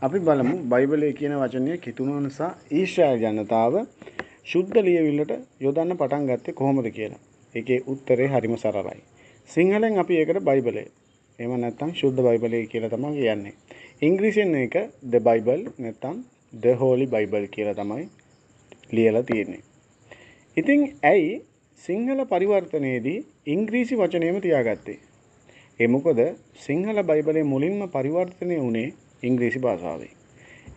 අපි බලමු බයිබලයේ කියන වචනය කිතුණු නිසා ඊශ්‍රායල් ජනතාව ශුද්ධ ලියවිල්ලට යොදන්න පටන් ගත්තේ කොහොමද කියලා. ඒකේ උත්තරේ හරිම සරලයි. සිංහලෙන් අපි ඒකට බයිබලය. එහෙම නැත්නම් ශුද්ධ බයිබලය කියලා තමයි කියන්නේ. ඉංග්‍රීසියෙන් ඒක the bible නැත්නම් the holy bible කියලා තමයි ලියලා තියෙන්නේ. ඉතින් ඇයි සිංහල පරිවර්තනයේදී ඉංග්‍රීසි වචනයම තියාගත්තේ? ඒ මොකද සිංහල බයිබලයේ මුලින්ම පරිවර්තනය වුණේ ඉංග්‍රීසි භාෂාවෙන්.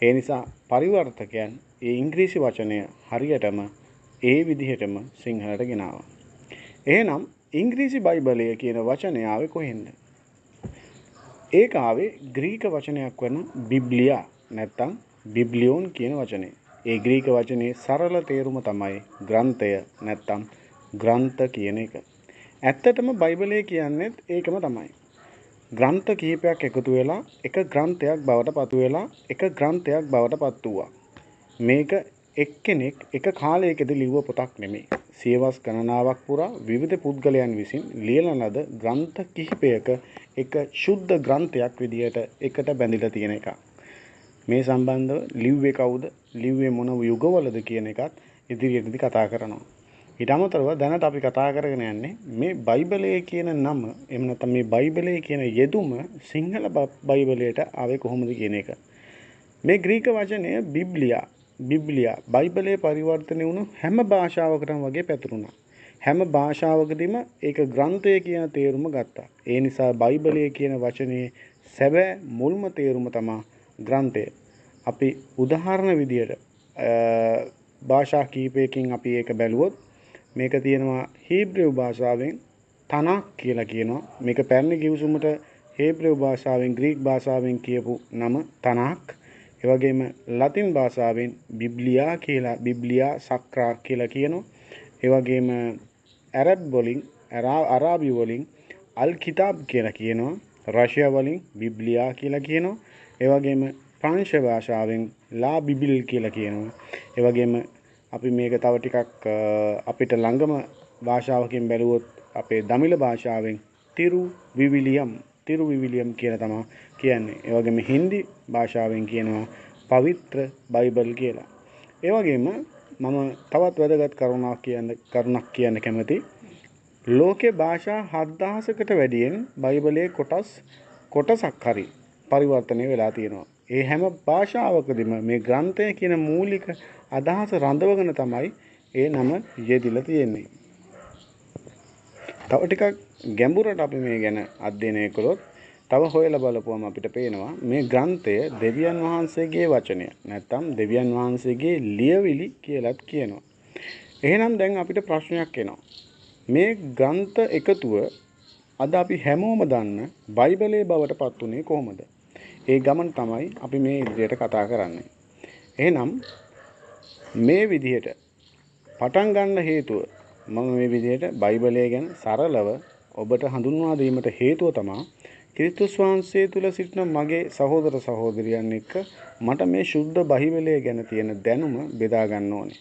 ඒ නිසා පරිවර්තකයන් ඒ ඉංග්‍රීසි වචනය හරියටම ඒ විදිහටම සිංහලට ගෙනාවා. එහෙනම් ඉංග්‍රීසි බයිබලය කියන වචනය ආවේ කොහෙන්ද? ඒක ආවේ ග්‍රීක වචනයක් වන බිබ්ලියා නැත්නම් බිබ්ලියෝන් කියන වචනේ. ඒ ග්‍රීක වචනේ සරල තේරුම තමයි ග්‍රන්ථය නැත්නම් ග්‍රන්ථ කියන එක. ඇත්තටම බයිබලය කියන්නේත් ඒකම තමයි. ග්‍රන්ථ කිහිපයක් එකතු වෙලා එක ග්‍රන්ථයක් බවට පත් වෙලා එක ග්‍රන්ථයක් බවට පත් වුණා. මේක එක්කෙනෙක් එක කාලයකදී ලිව්ව පොතක් නෙමෙයි. සියවස් ගණනාවක් පුරා විවිධ පුද්ගලයන් විසින් ලියන ලද ග්‍රන්ථ කිහිපයක එක ශුද්ධ ග්‍රන්ථයක් විදිහට එකට බැඳිලා තියෙන එකක්. මේ සම්බන්ධව ලිව්වේ කවුද? ලිව්වේ මොන යුගවලද කියන එකත් ඉදිරියේදී කතා කරනවා. ඊට අමතරව දැනට අපි කතා කරගෙන යන්නේ මේ බයිබලය කියන නම එහෙම නැත්නම් මේ බයිබලය කියන යෙදුම සිංහල බයිබලයට ආවේ කොහොමද කියන එක. මේ ග්‍රීක වචනය බිබ්ලියා බයිබලයේ පරිවර්තනය වුණු හැම භාෂාවකටම වගේ පැතුරුණා. හැම භාෂාවකදීම ඒක ග්‍රන්ථය කියන තේරුම ගත්තා. ඒ නිසා බයිබලය කියන වචනේ සැබෑ මුල්ම තේරුම තමයි ග්‍රන්ථය. අපි උදාහරණ විදියට භාෂා කීපයකින් අපි ඒක බැලුවොත් මේක තියෙනවා හීබ්‍රෙව් භාෂාවෙන් තනක් කියලා කියනවා. මේක පැරණි කිවිසුමට හීබ්‍රෙව් භාෂාවෙන් ග්‍රීක භාෂාවෙන් කියපු නම තනක්. ඒ වගේම ලතින් භාෂාවෙන් බිබ්ලියා සක්‍රා කියලා කියනවා. ඒ වගේම අරාබි වලින් අල් කිතාබ් කියලා කියනවා. රෂියා වලින් බිබ්ලියා කියලා කියනවා. ඒ වගේම ප්‍රංශ භාෂාවෙන් ලා බිබිල් කියලා කියනවා. ඒ වගේම අපි මේක තව ටිකක් අපිට ළඟම භාෂාවකින් බැලුවොත් අපේ දමිළ භාෂාවෙන් තිරුවිවිලියම් කියලා තමයි කියන්නේ. ඒ වගේම හින්දි භාෂාවෙන් කියනවා පවිත්‍ර බයිබල් කියලා. ඒ වගේම මම තවත් වැදගත් කරුණක් කියන්න කැමති. ලෝකේ භාෂා 7000කට වැඩියෙන් බයිබලයේ කොටසක් හරි පරිවර්තනය වෙලා තියෙනවා. ඒ හැම භාෂාවකදීම මේ ග්‍රන්ථය කියන මූලික අදහස රඳවගෙන තමයි ඒ නම යෙදිලා තියෙන්නේ. තව ටිකක් ගැඹුරට අපි මේ ගැන අධ්‍යයනය කළොත් තව හොයලා බලපුවම අපිට පේනවා මේ ග්‍රන්ථය දෙවියන් වහන්සේගේ වචනය නැත්නම් දෙවියන් වහන්සේගේ ලියවිලි කියලාත් කියනවා. එහෙනම් දැන් අපිට ප්‍රශ්නයක් එනවා. මේ ග්‍රන්ථ එකතුව අද අපි හැමෝම දන්න බයිබලයේ බවට පත් වුණේ කොහොමද? ඒ ගමන තමයි අපි මේ ඉදිරියට කතා කරන්නේ. එහෙනම් මේ විදිහට පටන් ගන්න හේතුව මම මේ විදිහට බයිබලය ගැන සරලව ඔබට හඳුන්වා දීමට හේතුව තමයි ක්‍රිස්තුස් වහන්සේ තුල සිටින මගේ සහෝදර සහෝදරියන් එක්ක මට මේ ශුද්ධ බයිබලය ගැන තියෙන දැනුම බෙදා ගන්න ඕනේ.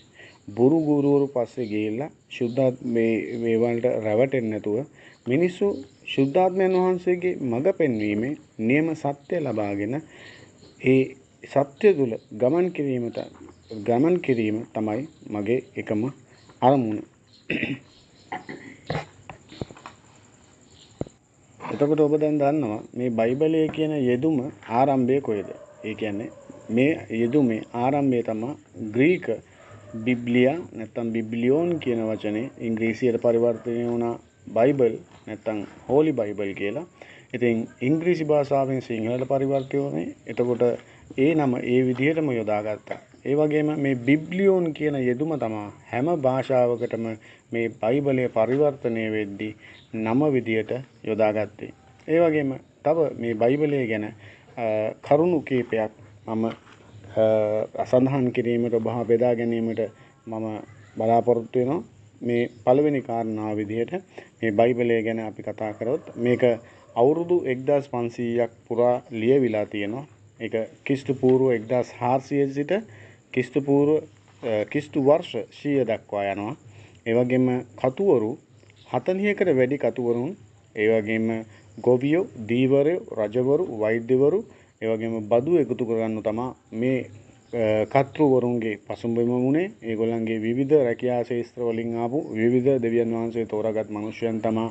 බුරු ගුරුවරු පස්සේ ගිහිල්ලා ශුද්ධ මේ වලට රැවටෙන්නේ නැතුව මිනිස්සු ශුද්ධාත්මයන් වහන්සේගේ මඟ පෙන්වීමේ නියම සත්‍ය ලබාගෙන ඒ සත්‍ය තුල ගමන් කිරීම තමයි මගේ එකම අරමුණ. එතකොට ඔබ දැන් දන්නවා මේ බයිබලයේ කියන යෙදුම ආරම්භය කොහෙද? ඒ කියන්නේ මේ යෙදුමේ ආරම්භය තමයි ග්‍රීක බිබ්ලියා නැත්නම් බිබ්ලියෝන් කියන වචනේ ඉංග්‍රීසියට පරිවර්තනය වුණා බයිබල් නැත්නම් හෝලි බයිබල් කියලා. ඉතින් ඉංග්‍රීසි භාෂාවෙන් සිංහලට පරිවර්තනය වුණේ. එතකොට ඒ නම ඒ විදිහටම යොදාගත්තා. ඒ වගේම මේ බිබ්ලියෝන් කියන යෙදුම තමයි හැම භාෂාවකටම මේ බයිබලයේ පරිවර්තනය වෙද්දී නම විදියට යොදාගත්තේ. ඒ වගේම තව මේ බයිබලය ගැන කරුණු කීපයක් මම අසඳහන් කිරීමට ඔබ බෙදා ගැනීමට මම බලාපොරොත්තු වෙනවා. මේ පළවෙනි කාරණාව විදිහට මේ බයිබලය ගැන අපි කතා කරොත් මේක අවුරුදු 1500ක් පුරා ලියවිලා තියෙනවා. ඒක ක්‍රිස්තු පූර්ව 1400 සිට ක්‍රිස්තු වර්ෂ 100 දක්වා යනවා. ඒ වගේම කතුවරු 40කට වැඩි කතුවරුන්, ඒ වගේම ගොවියෝ, දීවරයෝ, රජවරු, වෛද්‍යවරු, ඒ වගේම බදු එකතු කරගන්න තමයි මේ කර්තෘවරුන්ගේ පසුබිම වුණේ. ඒගොල්ලන්ගේ විවිධ රැකියා ශාස්ත්‍ර වලින් ආපු විවිධ දෙවියන් වහන්සේ තෝරාගත් මිනිසයන් තමයි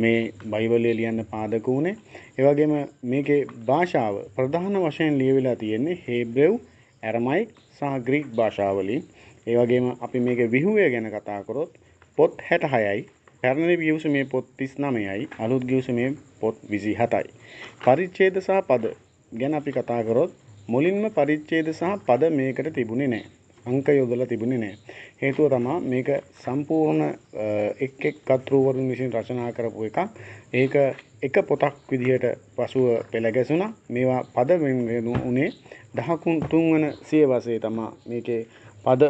මේ බයිබලය ලියන්න පාදක වුණේ. ඒ වගේම මේකේ භාෂාව ප්‍රධාන වශයෙන් ලියවිලා තියෙන්නේ හේබ්‍රෙව්, ඇරමයික් සහ ග්‍රීක භාෂාවලින්. ඒ වගේම අපි මේකේ විහුවය ගැන කතා කරොත් පොත් 66යි, පැරණි ගිවිසුමේ පොත් 39යි, අලුත් ගිවිසුමේ පොත් 27යි. පරිච්ඡේද සහ පද ගැන අපි කතා කරොත් මුලින්ම පරිච්ඡේද සහ පද මේකට තිබුණේ නැහැ. අංක යොදලා තිබුණේ නැහැ. හේතුව තමයි මේක සම්පූර්ණ එක් එක් කර්තෘවරුන් විසින් රචනා කරපු එකක්. ඒක එක පොතක් විදිහට පසුව පෙළ ගැසුණා. මේවා පද වෙන උනේ 13 වන සියවසේ තමයි මේකේ පද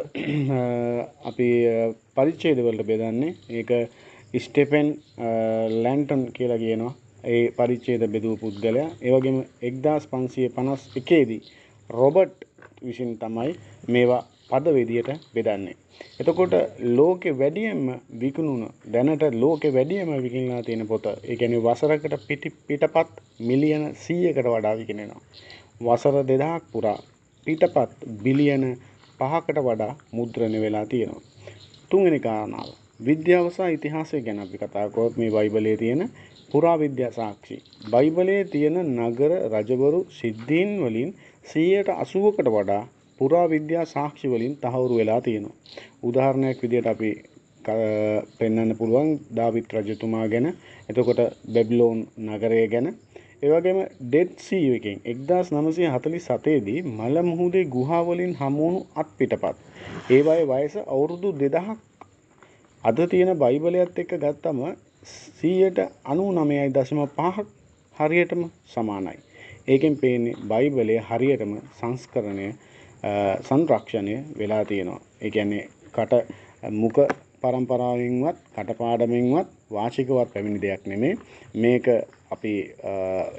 අපි පරිච්ඡේද වලට බෙදන්නේ. ඒක ස්ටෙෆන් ලැන්ටන් කියලා කියනවා. ඒ පරිච්ඡේද බෙදුව පුද්ගලයා. ඒ වගේම 1551 දී රොබර්ට් විසින් තමයි මේවා පද විදියට බෙදන්නේ. එතකොට ලෝකේ වැඩියෙන්ම විකුණුන දැනට ලෝකේ වැඩියෙන්ම විකිණලා තියෙන පොත. ඒ කියන්නේ වසරකට පිටපත් මිලියන 100කට වඩා විකිණෙනවා. වසර 2000ක් පුරා පිටපත් බිලියන 5කට වඩා මුද්‍රණය වෙලා තියෙනවා. තුන්වෙනි කාරණාව විද්‍යාව සහ ඉතිහාසය ගැන අපි කතා කරොත් මේ බයිබලයේ තියෙන පුරා විද්‍යා සාක්ෂි. බයිබලයේ තියෙන නගර රජවරු සිද්ධීන් වලින් 80%කට වඩා පුරා විද්‍යා සාක්ෂි වලින් තහවුරු වෙලා තියෙනවා. උදාහරණයක් විදිහට අපි පෙන්වන්න පුළුවන් දාවිත් රජතුමා ගැන, එතකොට බැබිලෝන් නගරය ගැන, ඒ වගේම ඩෙඩ් සී එකෙන් 1947 දී මල මුහුදේ ගුහා වලින් හමු වුණු අත්පිටපත්. ඒවායේ වයස අවුරුදු 2000ක් අද තියෙන බයිබලයත් එක්ක ගත්තම 99.5ක් හරියටම සමානයි. ඒකෙන් පේන්නේ බයිබලය හරියටම සංස්කරණය සංරක්ෂණය වෙලා තියෙනවා. ඒ කියන්නේ මුක පරම්පරාවෙන්වත් කටපාඩමින්වත් වාචිකවත් පැමිණි දෙයක් නෙමෙයි. මේක අපි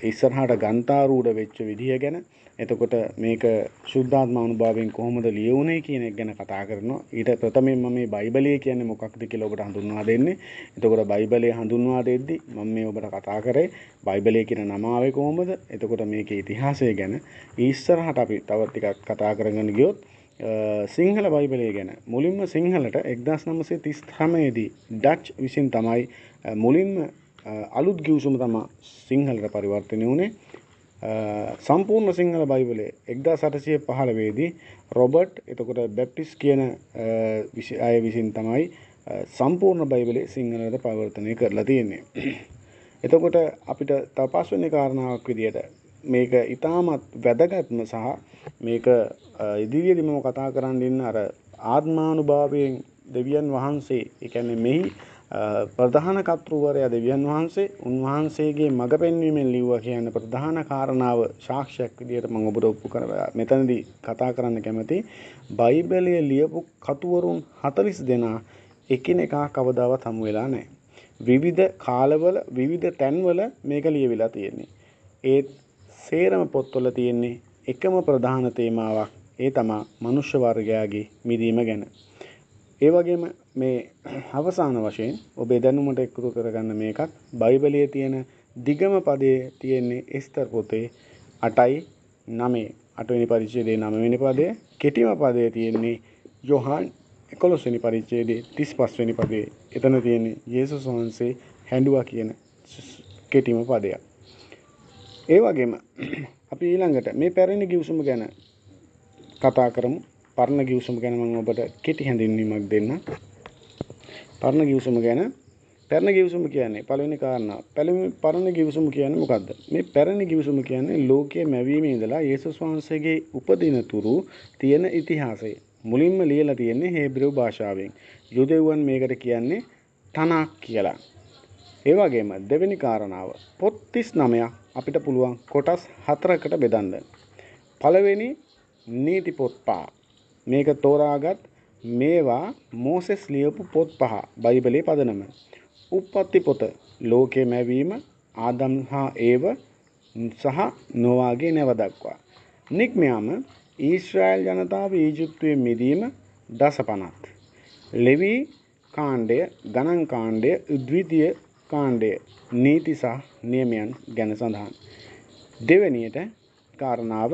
ඉස්සරහට ගන්තාරූඪ වෙච්ච විදිය ගැන, එතකොට මේක සුද්ධාත්ම අනුභවයෙන් කොහොමද ලියුනේ කියන එක ගැන කතා කරනවා. ඊට ප්‍රථමයෙන්ම මේ බයිබලය කියන්නේ මොකක්ද කියලා ඔබට හඳුන්වා දෙන්නේ. එතකොට බයිබලය හඳුන්වා දෙද්දි මම මේ ඔබට කතා කරේ බයිබලය කියන නම ආවේ කොහොමද? එතකොට මේකේ ඉතිහාසය ගැන ඉස්සරහට අපි තව ටිකක් කතා කරගෙන ගියොත් සිංහල බයිබලය ගැන මුලින්ම සිංහලට 1939 දී ඩච් විසින් තමයි මුලින්ම අලුත් ගිවිසුම තමයි සිංහලට පරිවර්තනය වුණේ. සම්පූර්ණ සිංහල බයිබලය 1815 දී රොබර්ට් එතකොට බැප්ටිස්ට් කියන අය විසින් තමයි සම්පූර්ණ බයිබලය සිංහලට පරිවර්තනය කරලා තියෙන්නේ. එතකොට අපිට තව පස්වෙනි කාරණාවක් විදියට මේක ඊටමත් වැදගත්ම සහ මේක ඉදිරියේදී මම කතා කරන්න ඉන්න අර ආත්මානුභාවයෙන් දෙවියන් වහන්සේ, ඒ කියන්නේ මෙහි ප්‍රධාන කර්තෘවරයා දෙවියන් වහන්සේ, උන්වහන්සේගේ මඟ පෙන්වීමෙන් ලිව්වා කියන ප්‍රධාන කාරණාව සාක්ෂියක් විදියට මම ඔබට ඔප්පු කරලා මෙතනදී කතා කරන්න කැමති. බයිබලය ලියපු කතුවරුන් 40 දෙනා එකිනෙකා කවදාවත් හමු වෙලා නැහැ. විවිධ කාලවල විවිධ තැන්වල මේක ලියවිලා තියෙන්නේ. ඒ සේරම පොත්වල තියෙන්නේ එකම ප්‍රධාන තේමාවක්. ඒ තමයි මනුෂ්‍ය වර්ගයාගේ මිදීම ගැන. ඒ වගේම මේ අවසාන වශයෙන් ඔබේ දැනුමට එකතු කරගන්න මේකත් බයිබලයේ තියෙන දිගම පදයේ තියෙන්නේ එස්තර් පොතේ 8:9 8වෙනි පරිච්ඡේදයේ 9වෙනි පදය. කෙටිම පදයේ තියෙන්නේ යොහාන් 11 වෙනි පරිච්ඡේදයේ 35 වෙනි පදයේ. එතන තියෙන්නේ යේසුස් වහන්සේ හැඬුවා කියන කෙටිම පදයක්. ඒ වගේම අපි ඊළඟට මේ පැරණි ගිවිසුම ගැන කතා කරමු. පරණ ගිවිසුම ගැන මම ඔබට කෙටි හැඳින්වීමක් දෙන්නම්. පරණ ගිවිසුම ගැන පැරණි ගිවිසුම කියන්නේ පළවෙනි කාරණා. පරණ ගිවිසුම කියන්නේ මොකද්ද? මේ පැරණි ගිවිසුම කියන්නේ ලෝකයේ මැවීමේ ඉඳලා යේසුස් වහන්සේගේ උපදින තුරු තියෙන ඉතිහාසය. මුලින්ම ලියලා තියෙන්නේ හේබ්‍රෙව් භාෂාවෙන්. යුදෙව්වන් මේකට කියන්නේ තනක් කියලා. ඒ වගේම දෙවෙනි කාරණාව පොත් 39ක් අපිට පුළුවන් කොටස් 4කට බෙදන්න. පළවෙනි නීති පොත් 5. මේක තෝරාගත් මේවා මෝසෙස් ලියපු පොත් 5 බයිබලයේ පදනම. උප්පත්ති පොත ලෝකේ මැවීම, ආදම් හා ඒව සහ නොවාගේ නැව දක්වා. නික්මයාම ඊශ්‍රායල් ජනතාව ඊජිප්තුවේ මිදීම දසපනත්. ලෙවි කාණ්ඩය, ගණන් කාණ්ඩය, ද්විතීය කාණ්ඩය නීති සහ නියමයන් ගැන සඳහන්. දෙවෙනියට කාරණාව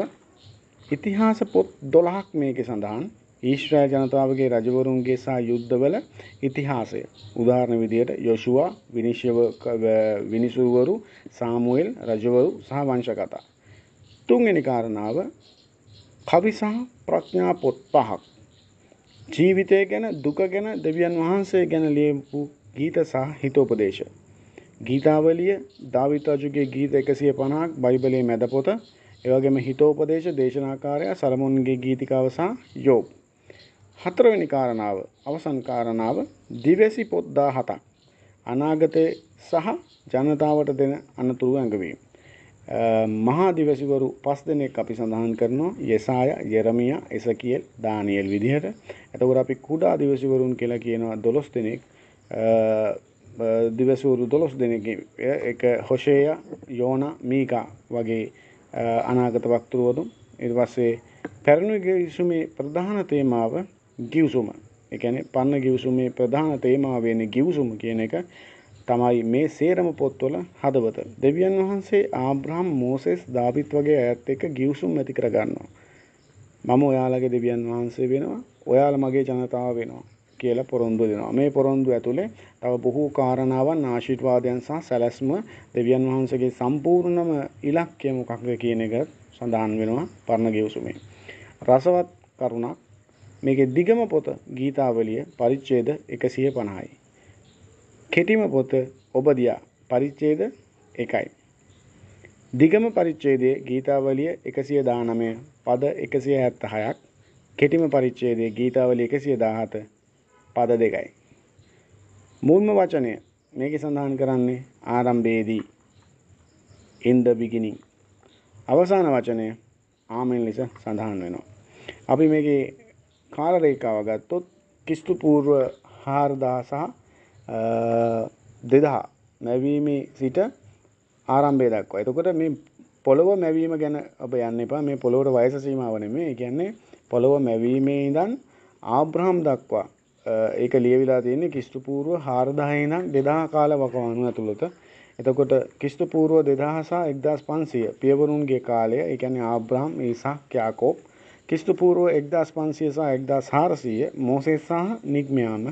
ඉතිහාස පොත් 12ක් මේකේ සඳහන්. ඊශ්‍රායල් ජනතාවගේ රජවරුන්ගේ සහ යුද්ධවල ඉතිහාසය. උදාහරණ විදියට යොෂුවා, විනිසුරුවරු, සාමුවෙල් රජවරු සහ වංශකථා. තුන්වෙනි කාරණාව කවි සහ ප්‍රඥා පොත් 5ක්. ජීවිතය ගැන, දුක ගැන, දෙවියන් වහන්සේ ගැන ලියපු ගීත සහ හිතෝපදේශ. ගීතාවලිය දාවිත් රජුගේ ගීත 150ක් බයිබලයේ මැද පොත. ඒ වගේම හිතෝපදේශ දේශනාකාරය සලමොන්ගේ ගීතිකාව සහ යෝබ්. හතරවෙනි කාරණාව අවසන් කාරණාව දිවැසි පොත් 17ක්. අනාගතයේ සහ ජනතාවට දෙන අනතුරු ඇඟවීම. මහා දිවැසිවරු 5 දෙනෙක් අපි සඳහන් කරනවා. යෙසායා, යෙරමියා, එසකියල්, දානියෙල් විදිහට. එතකොට අපි කුඩා දිවැසිවරුන් කියලා කියනවා 12 දෙනෙක්. දිවැසිවරු 12 දෙනෙක්. ඒක හොෂේයා, යෝනා, මීකා වගේ අනාගත වක්තෘවරුන්. ඊට පස්සේ පැරණි ගිවිසුමේ ප්‍රධාන තේමාව ගිවිසුම. ඒ කියන්නේ පන්න ගිවිසුමේ ප්‍රධාන තේමාව වෙන්නේ ගිවිසුම කියන එක. තමයි මේ සේරම පොත්වල හදවත. දෙවියන් වහන්සේ ආබ්‍රහම්, මෝසෙස්, දාවිත් වගේ අයත් එක්ක ගිවිසුම් ඇති කර ගන්නවා. මම ඔයාලගේ දෙවියන් වහන්සේ වෙනවා, ඔයාලා මගේ ජනතාව වෙනවා කියලා පොරොන්දු දෙනවා. මේ පොරොන්දු ඇතුලේ තව බොහෝ කාරණාවන්, ආශිර්වාදයන් සහ සැලැස්ම දෙවියන් වහන්සේගේ සම්පූර්ණම ඉලක්කය මොකක්ද කියන එක සඳහන් වෙනවා පරණ ගිවිසුමේ. රසවත් කරුණක් මේකේ දිගම පොත ගීතාවලිය පරිච්ඡේද 150යි. කෙටිම පොත ඔබ දියා පරිච්ඡේද 1යි. දිගම පරිච්ඡේදයේ ගීතාවලිය 119 පද 176ක්. කෙටිම පරිච්ඡේදයේ ගීතාවලිය 117 පද 2යි. මුල්ම වචනය මේකේ සඳහන් කරන්නේ ආරම්භයේදී in the beginning. අවසාන වචනය ආමෙන් ලෙස සඳහන් වෙනවා. අපි මේකේ කාල රේඛාව ගත්තොත් ක්‍රිස්තු පූර්ව 4000 සහ 2000 මැවීමේ සිට ආරම්භය දක්වා. එතකොට මේ පොළොව මැවීම ගැන ඔබ යන්න එපා. මේ පොළොවට වයස සීමාව නෙමෙයි. ඒ කියන්නේ පොළොව මැවීමේ ඉඳන් ආබ්‍රහම් දක්වා ඒක ලියවිලා තියෙන්නේ ක්‍රිස්තු පූර්ව 4000 ඉඳන් 2000 කාල වකවානුව ඇතුළත. එතකොට ක්‍රිස්තු පූර්ව 2000 සහ 1500 පියවරුන්ගේ කාලය. ඒ කියන්නේ ආබ්‍රහම්, ඊසාක්, යාකෝබ්. ක්‍රිස්තු පූර්ව 1500 සහ 1400 මෝසෙස් සහ නිග්මයාම.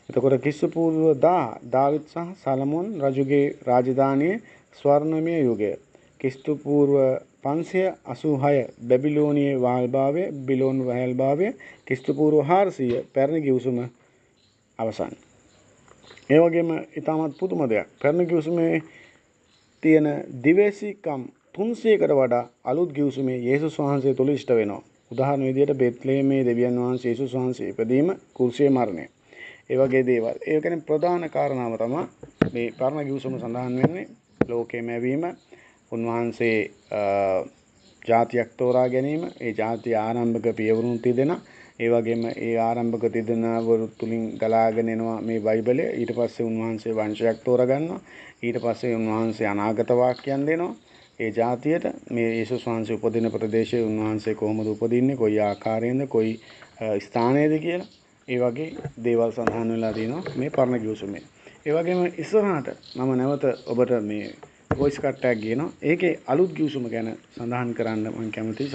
එතකොට ක්‍රිස්තු පූර්ව 1000 දාවිත් සහ සලමොන් රජුගේ රාජධානියේ ස්වර්ණමය යුගය. ක්‍රිස්තු පූර්ව 586 බැබිලෝනියේ වාල්භාවය, බිලෝන් වහල්භාවය. ක්‍රිස්තු පූර්ව 400 පැරණි ගිවිසුම අවසන්. ඒ වගේම ඊටමත් පුදුම දෙයක්. පැරණි ගිවිසුමේ තියෙන දිවැසිකම් 300කට වඩා අලුත් ගිවිසුමේ යේසුස් වහන්සේ තුල ඉෂ්ට වෙනවා. උදාහරණ විදියට බෙත්ලේමේ දෙවියන් වහන්සේ යේසුස් වහන්සේ ඉපදීම, කුරුසියේ මරණය. ඒ වගේ දේවල්. ඒ කියන්නේ ප්‍රධාන කාරණාව තමයි මේ පරණ ගිවිසුම සඳහන් වෙන්නේ ලෝකයේ මැවීම, උන්වහන්සේ ජාතියක් තෝරා ගැනීම, ඒ ජාතිය ආරම්භක පියවරුන් තිදෙන, ඒ වගේම ඒ ආරම්භක තිදෙනවරු තුලින් ගලාගෙන එනවා මේ බයිබලය. ඊට පස්සේ උන්වහන්සේ වංශයක් තෝරා ගන්නවා. ඊට පස්සේ උන්වහන්සේ අනාගත වාක්‍යයන් දෙනවා. ඒ ජාතියට මේ යේසුස් වහන්සේ උපදින ප්‍රදේශයේ උන්වහන්සේ කොහොමද උපදින්නේ, කොයි ආකාරයෙන්ද, කොයි ස්ථානයේද කියලා. ඒ වගේ දේවල් සඳහන් වෙලා තියෙනවා මේ පරණ ගිවිසුමේ. ඒ වගේම ඉස්සරහට මම නැවත ඔබට මේ වොයිස් කට් එකක් ගේනවා. ඒකේ අලුත් ගිවිසුම ගැන සඳහන් කරන්න මම කැමතියි.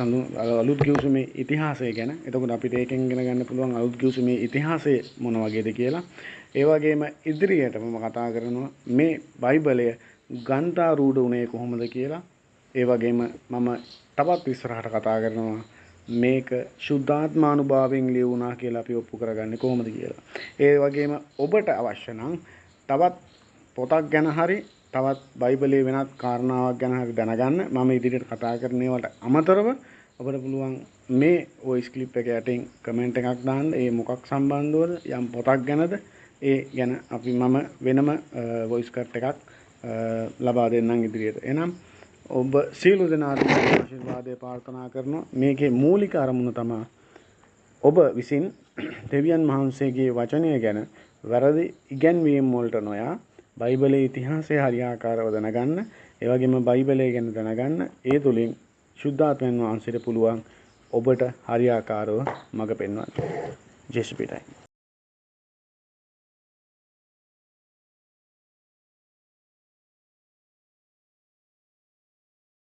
අලුත් ගිවිසුමේ ඉතිහාසය ගැන. එතකොට අපිට ඒකෙන් ඉගෙන ගන්න පුළුවන් අලුත් ගිවිසුමේ ඉතිහාසය මොන වගේද කියලා. ඒ වගේම ඉදිරියට මම කතා කරනවා මේ බයිබලය ගන්ථාරූඪ උනේ කොහොමද කියලා. ඒ වගේම මම තවත් ඉස්සරහට කතා කරනවා මේක සුද්ධාත්මානුභාවයෙන් ලියුණා කියලා අපි ඔප්පු කරගන්නේ කොහොමද කියලා. ඒ වගේම ඔබට අවශ්‍ය නම් තවත් පොතක් ගැන හරි තවත් බයිබලයේ වෙනත් කාරණාවක් ගැන හරි දැනගන්න මම ඉදිරියට කතා කරන ඒවාට අමතරව ඔබට පුළුවන් මේ වොයිස් ක්ලිප් එක යටින් කමෙන්ට් එකක් දාන්න. ඒ මොකක් සම්බන්ධවද, යම් පොතක් ගැනද, ඒ ගැන අපි මම වෙනම වොයිස් කට් එකක් ලබා දෙන්නම් ඉදිරියට. එහෙනම් ඔබ සියලු දෙනාට ආශිර්වාදය ප්‍රාර්ථනා කරනවා. මේකේ මූලික අරමුණ තමයි ඔබ විසින් දෙවියන් වහන්සේගේ වචනය ගැන වැරදි ඉගැන්වීම් වලට නොයා බයිබලයේ ඉතිහාසය හරියාකාරව දැනගන්න. ඒ වගේම බයිබලය ගැන දැනගන්න. ඒ තුලින් ශුද්ධාත්මයන් වහන්සේට පුළුවන් ඔබට හරියාකාරව මඟ පෙන්වන්න. ජේසුස් පිටයි.